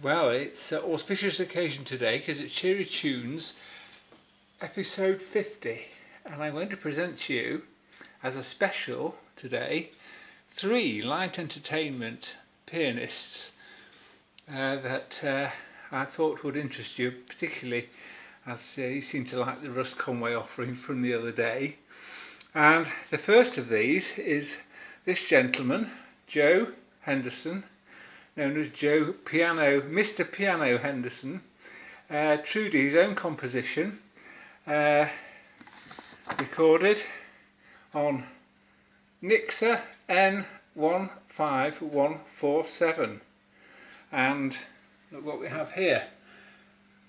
Well, it's an auspicious occasion today because it's Cheery Tunes episode 50, and I'm going to present to you as a special today 3 light entertainment pianists that I thought would interest you, particularly as you seem to like the Russ Conway offering from the other day. And the first of these is this gentleman, Joe Henderson, known as Mr. Piano Henderson, true to his own composition, recorded on Nixer N15147, and look what we have here,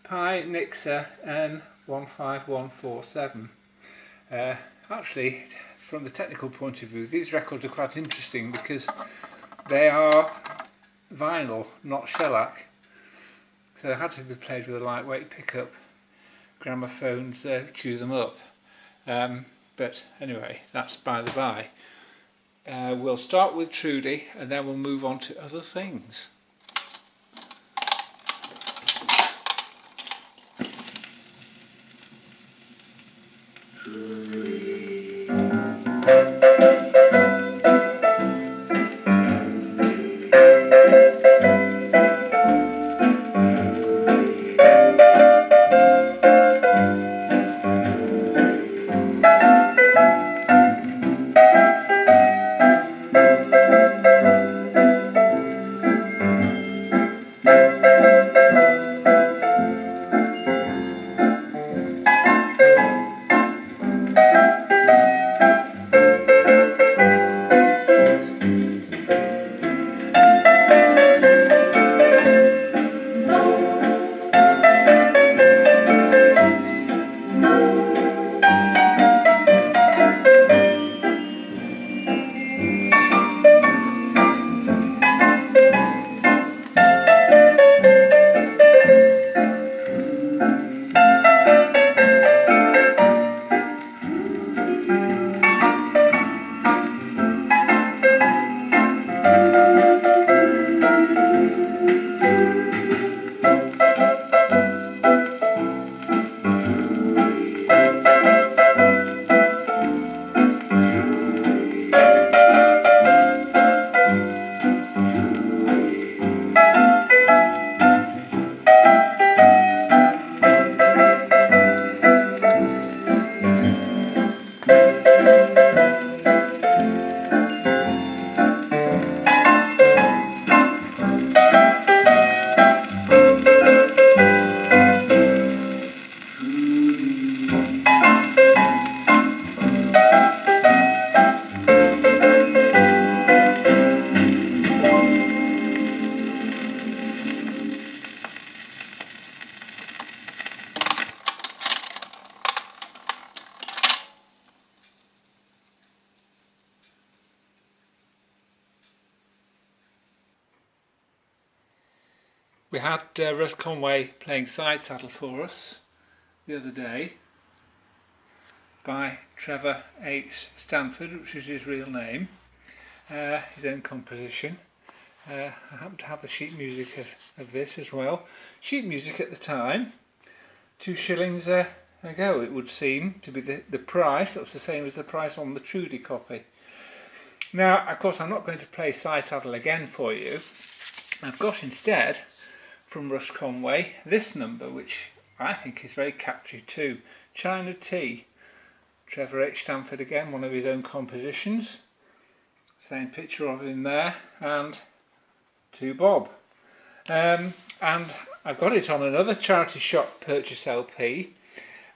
Pi Nixer N15147. Actually, from the technical point of view, these records are quite interesting because they are vinyl, not shellac, so they had to be played with a lightweight pickup. Gramophones chew them up, but anyway, that's by the by. We'll start with Trudy and then we'll move on to other things. We had Russ Conway playing side saddle for us the other day by Trevor H. Stanford, which is his real name, his own composition. I happen to have the sheet music of this as well. Sheet music at the time, 2 shillings a go it would seem to be the price. That's the same as the price on the Trudy copy. Now, of course, I'm not going to play side saddle again for you. I've got instead, from Russ Conway, this number, which I think is very catchy too, China Tea. Trevor H. Stanford again, one of his own compositions. Same picture of him there, and to Bob. And I've got it on another charity shop purchase LP,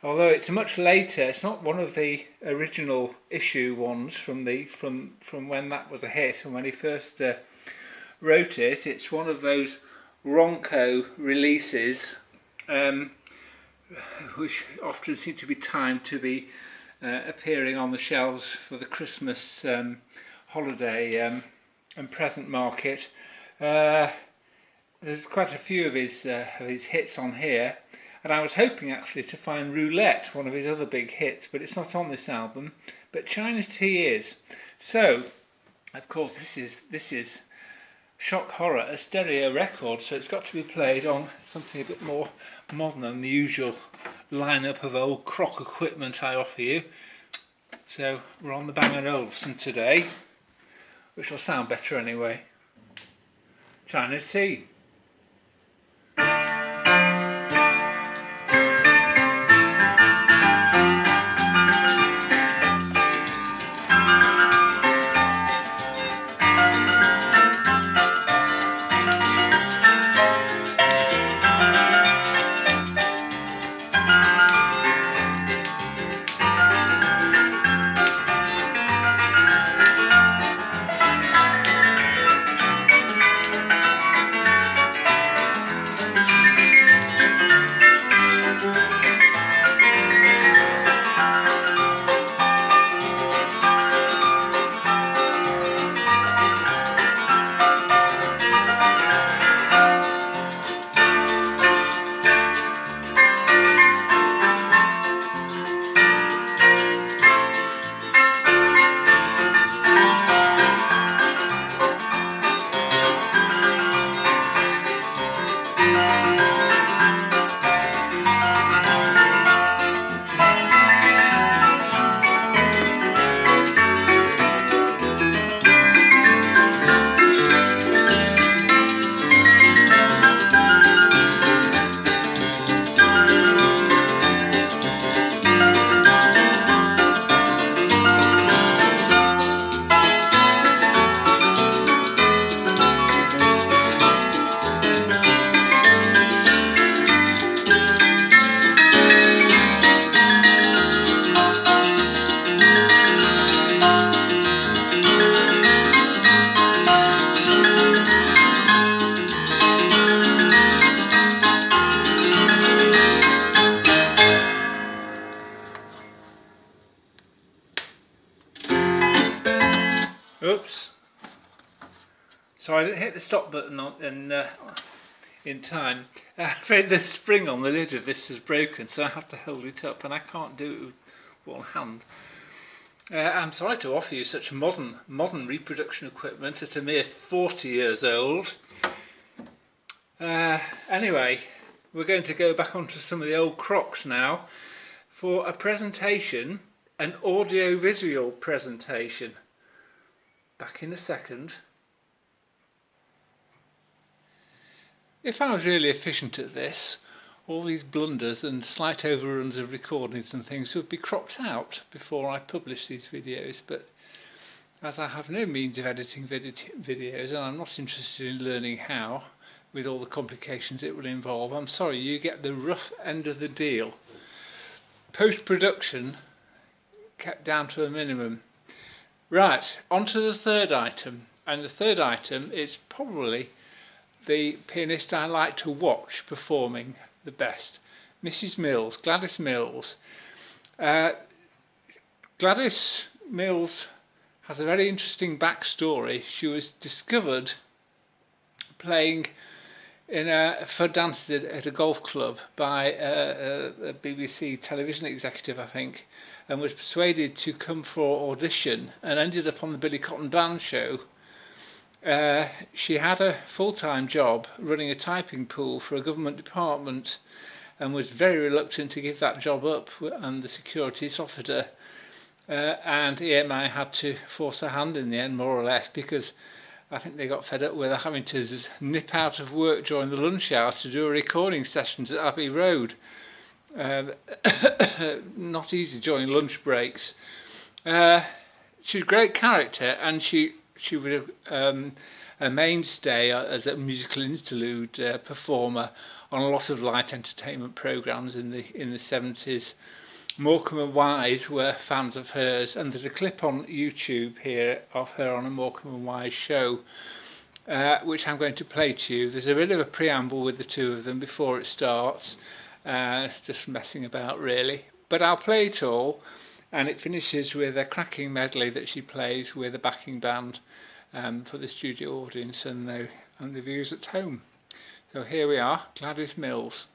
although it's much later. It's not one of the original issue ones from when that was a hit and when he first wrote it. It's one of those Ronco releases, which often seem to be timed to be appearing on the shelves for the Christmas holiday and present market. There's quite a few of his hits on here, and I was hoping actually to find Roulette, one of his other big hits, but it's not on this album. But China Tea is. So, of course, this is shock horror, a stereo record, so it's got to be played on something a bit more modern than the usual lineup of old crock equipment I offer you. So we're on the Bang & Olufsen today, which will sound better anyway. China tea. Oops. So I didn't hit the stop button in time. I'm afraid the spring on the lid of this is broken, so I have to hold it up, and I can't do it with one hand. I'm sorry to offer you such modern reproduction equipment at a mere 40 years old. Anyway, we're going to go back onto some of the old crocks now for a presentation, an audio-visual presentation. Back in a second. If I was really efficient at this, all these blunders and slight overruns of recordings and things would be cropped out before I publish these videos, but as I have no means of editing videos and I'm not interested in learning how, with all the complications it will involve, I'm sorry, you get the rough end of the deal. Post-production kept down to a minimum. Right, on to the third item, and the third item is probably the pianist I like to watch performing the best, Mrs. Mills, Gladys Mills. Gladys Mills has a very interesting backstory. She was discovered playing for dances at a golf club by a BBC television executive, I think, and was persuaded to come for audition and ended up on the Billy Cotton Band show. She had a full-time job running a typing pool for a government department and was very reluctant to give that job up, and the securities offered her, and EMI had to force her hand in the end, more or less, because I think they got fed up with her having to nip out of work during the lunch hour to do a recording sessions at Abbey Road. Not easy during lunch breaks. She's a great character, and she was a mainstay as a musical interlude performer on a lot of light entertainment programmes in the 70s. Morecambe and Wise were fans of hers, and there's a clip on YouTube here of her on a Morecambe and Wise show, which I'm going to play to you. There's a bit of a preamble with the two of them before it starts, just messing about really, but I'll play it all, and it finishes with a cracking medley that she plays with a backing band for the studio audience and the viewers at home. So here we are, Gladys Mills.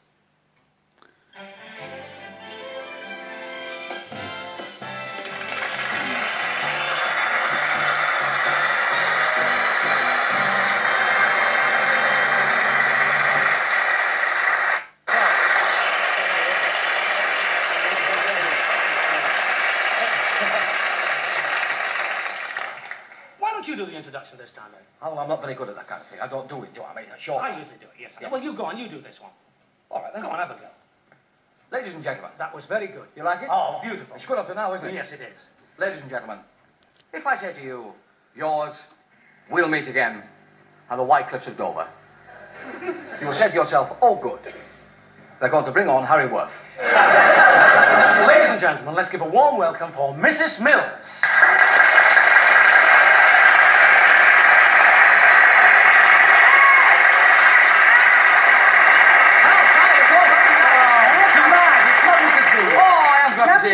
I'm not very good at that kind of thing. I don't do it, do I? I mean, sure. I usually do it, yes. Yeah. Well, you go on, you do this one. All right, then. Go on, have a go. Ladies and gentlemen. That was very good. You like it? Oh, beautiful. It's good up to now, isn't it? Yes, it is. Ladies and gentlemen, if I say to you, yours, we'll meet again on the White Cliffs of Dover, you will say to yourself, oh, good. They're going to bring on Harry Worth. Ladies and gentlemen, let's give a warm welcome for Mrs. Mills.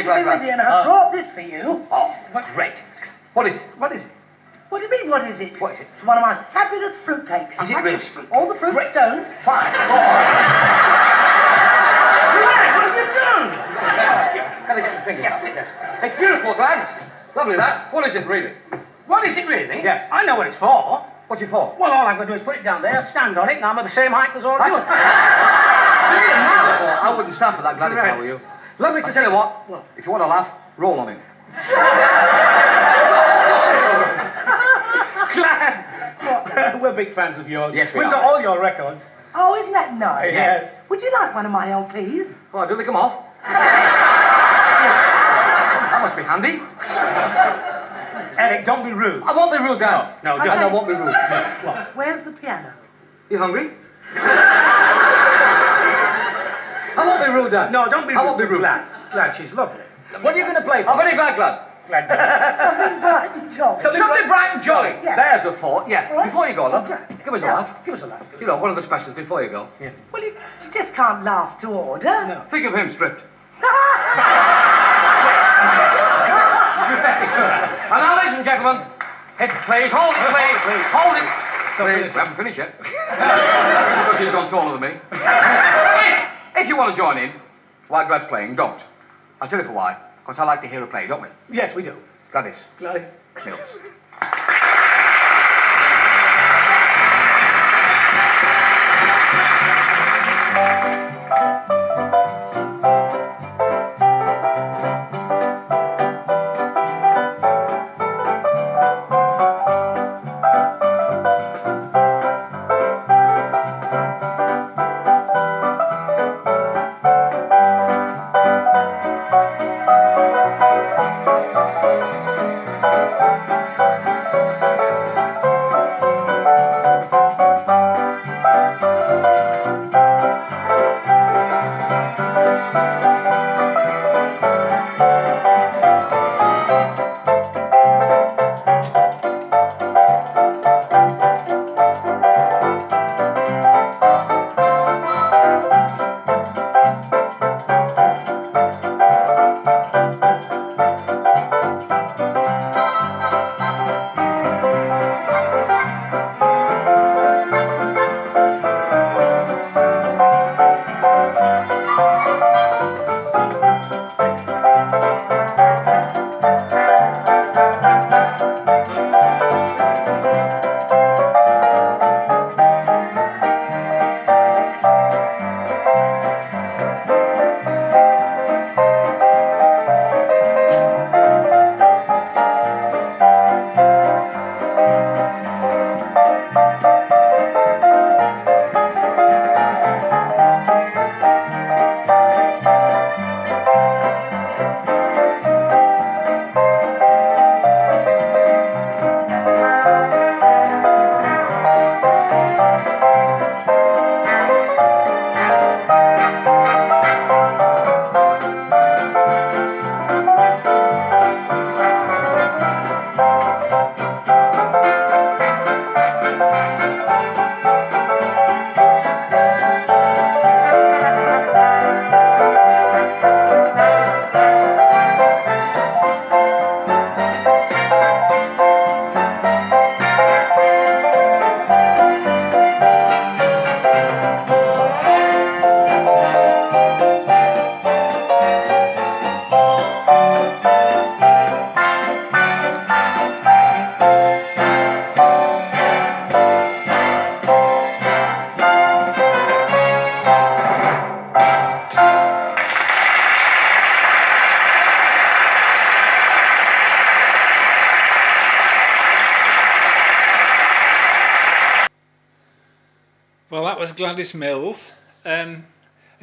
Glad. And I brought this for you. Oh, great. What is it? What is it? What do you mean, what is it? What is it? It's one of my fabulous fruitcakes. Is it really? All the fruit stoned. Fine. What have you done? Gotta get the fingers out. Yes. It's beautiful, Gladys. Lovely, that. What is it, really? What is it, really? Yes. I know what it's for. What's it for? Well, all I'm going to do is put it down there, stand on it, and I'm at the same height as all of you. See, I wouldn't stand for that, Gladys, if I were you. Lovely to I'll tell you what. If you want to laugh, roll on him. Glad. We're big fans of yours. Yes, we We've are. got all your records. Oh, isn't that nice? Yes. Would you like one of my LPs? Oh, do they come off? That must be handy. Eric, don't be rude. I won't be rude, Dan. No, Okay. I won't be rude. Where's the piano? You hungry? I won't be rude, Dan. No, don't be rude. I won't be rude. Glad, she's lovely. What are you going to play for? I'm very glad, Glad. Glad. Something bright and jolly. Something bright and jolly. Yeah. There's a thought. Yeah. All right. Before you go, love, Okay. give us a Yeah. laugh. Give us a laugh. You know, one of the specials before you go. Yeah. Well, you just can't laugh to order. No. Think of him stripped. And now, ladies and gentlemen, hit please, hold it, please, hold it. Please, we haven't finished yet. Because he's gone taller than me. If you want to join in while Glad's playing, don't. I'll tell you for why. Because I like to hear her play, don't we? Yes, we do. Gladys Gladys. Mills. Well, that was Gladys Mills. Again,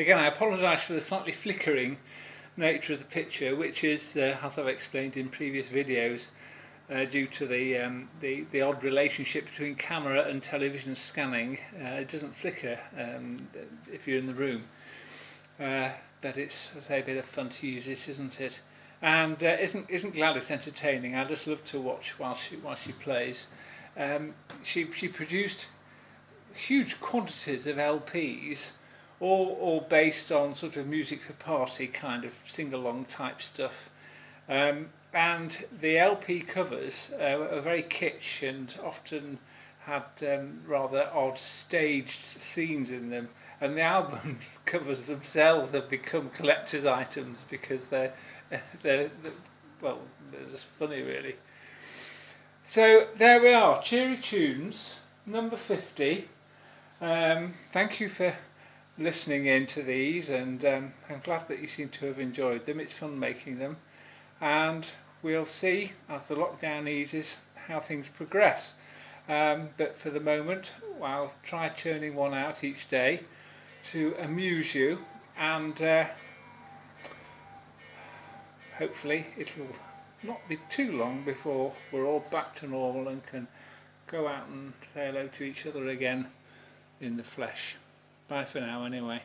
I apologise for the slightly flickering nature of the picture, which is, as I've explained in previous videos, due to the odd relationship between camera and television scanning. It doesn't flicker if you're in the room, but it's, as I say, a bit of fun to use it, isn't it? And isn't Gladys entertaining? I just love to watch while she plays. She produced huge quantities of LPs, all based on sort of music for party kind of sing-along type stuff. And the LP covers are very kitsch and often had rather odd staged scenes in them. And the album covers themselves have become collector's items because they're just funny, really. So there we are, Cheery Tunes, number 50. Thank you for listening in to these, and I'm glad that you seem to have enjoyed them. It's fun making them, and we'll see as the lockdown eases how things progress. But for the moment, I'll try churning one out each day to amuse you, and hopefully it'll not be too long before we're all back to normal and can go out and say hello to each other again in the flesh. Bye for now, anyway.